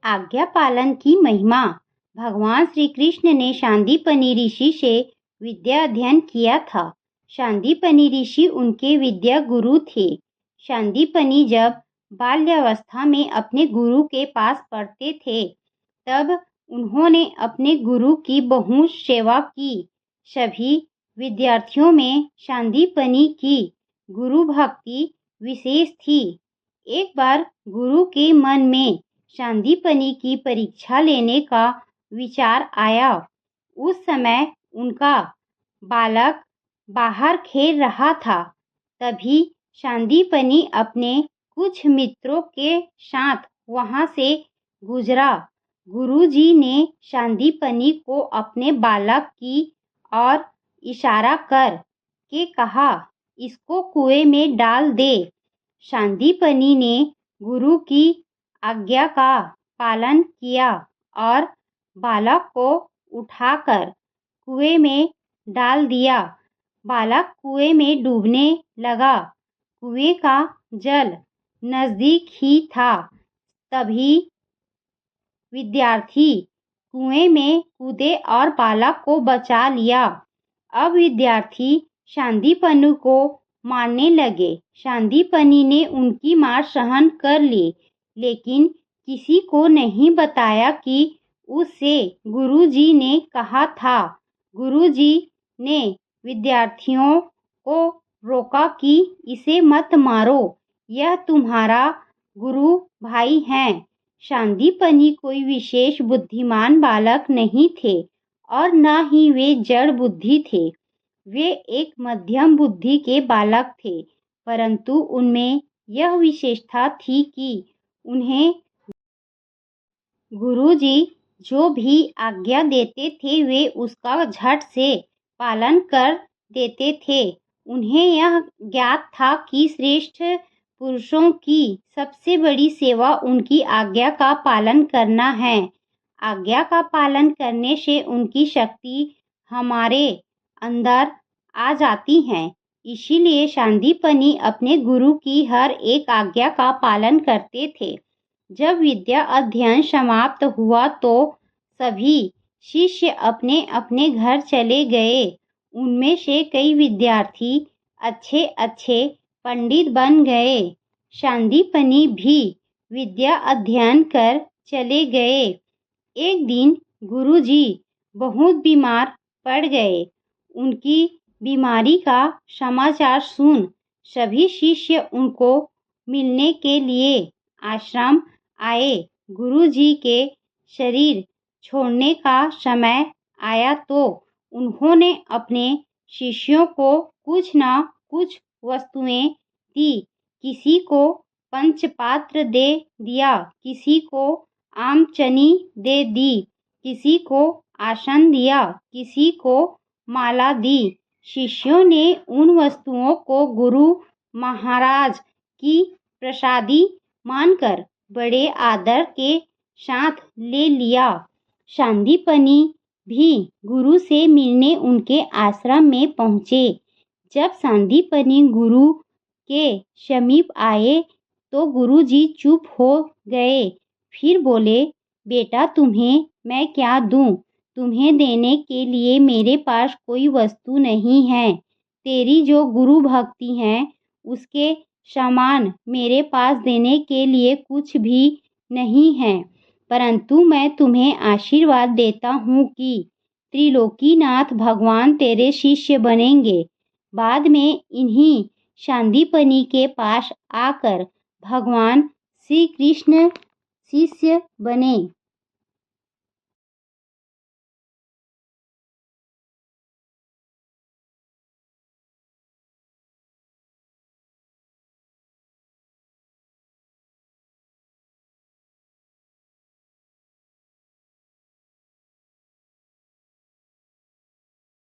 आज्ञा पालन की महिमा। भगवान श्री कृष्ण ने सांदीपनि ऋषि से विद्या अध्ययन किया था। सांदीपनि ऋषि उनके विद्या गुरु थे। सांदीपनि जब बाल्यावस्था में अपने गुरु के पास पढ़ते थे तब उन्होंने अपने गुरु की बहुत सेवा की। सभी विद्यार्थियों में सांदीपनि की गुरु भक्ति विशेष थी। एक बार गुरु के मन में सांदीपनि की परीक्षा लेने का विचार आया। उस समय उनका बालक बाहर खेल रहा था। तभी सांदीपनि अपने कुछ मित्रों के साथ वहां से गुजरा। गुरुजी ने सांदीपनि को अपने बालक की ओर इशारा कर के कहा, इसको कुएं में डाल दे। सांदीपनि ने गुरु की आज्ञा का पालन किया और बालक को उठाकर कुएं में डाल दिया। बालक कुएं में डूबने लगा। कुएं का जल नजदीक ही था। तभी विद्यार्थी कुएं में कूदे और बालक को बचा लिया। अब विद्यार्थी सांदीपनि को मारने लगे। सांदीपनि ने उनकी मार सहन कर ली, लेकिन किसी को नहीं बताया कि उससे गुरुजी ने कहा था। गुरुजी ने विद्यार्थियों को रोका कि इसे मत मारो, यह तुम्हारा गुरु भाई है। सांदीपनि कोई विशेष बुद्धिमान बालक नहीं थे और न ही वे जड़ बुद्धि थे। वे एक मध्यम बुद्धि के बालक थे, परंतु उनमें यह विशेषता थी कि उन्हें गुरुजी जो भी आज्ञा देते थे वे उसका झट से पालन कर देते थे। उन्हें यह ज्ञात था कि श्रेष्ठ पुरुषों की सबसे बड़ी सेवा उनकी आज्ञा का पालन करना है। आज्ञा का पालन करने से उनकी शक्ति हमारे अंदर आ जाती है। इसीलिए सांदीपनि अपने गुरु की हर एक आज्ञा का पालन करते थे। जब विद्या अध्ययन समाप्त हुआ तो सभी शिष्य अपने अपने घर चले गए। उनमें से कई विद्यार्थी अच्छे अच्छे पंडित बन गए। सांदीपनि भी विद्या अध्ययन कर चले गए। एक दिन गुरुजी बहुत बीमार पड़ गए। उनकी बीमारी का समाचार सुन सभी शिष्य उनको मिलने के लिए आश्रम आए। गुरुजी के शरीर छोड़ने का समय आया तो उन्होंने अपने शिष्यों को कुछ न कुछ वस्तुएं दी। किसी को पंचपात्र दे दिया, किसी को आम चनी दे दी, किसी को आसन दिया, किसी को माला दी। शिष्यों ने उन वस्तुओं को गुरु महाराज की प्रसादी मानकर बड़े आदर के साथ ले लिया। सांदीपनि भी गुरु से मिलने उनके आश्रम में पहुँचे। जब सांदीपनि गुरु के समीप आए तो गुरुजी चुप हो गए। फिर बोले, बेटा तुम्हें मैं क्या दूं? तुम्हें देने के लिए मेरे पास कोई वस्तु नहीं है। तेरी जो गुरु भक्ति है उसके समान मेरे पास देने के लिए कुछ भी नहीं है, परंतु मैं तुम्हें आशीर्वाद देता हूँ कि त्रिलोकीनाथ भगवान तेरे शिष्य बनेंगे। बाद में इन्हीं सांदीपनि के पास आकर भगवान श्री कृष्ण शिष्य बने।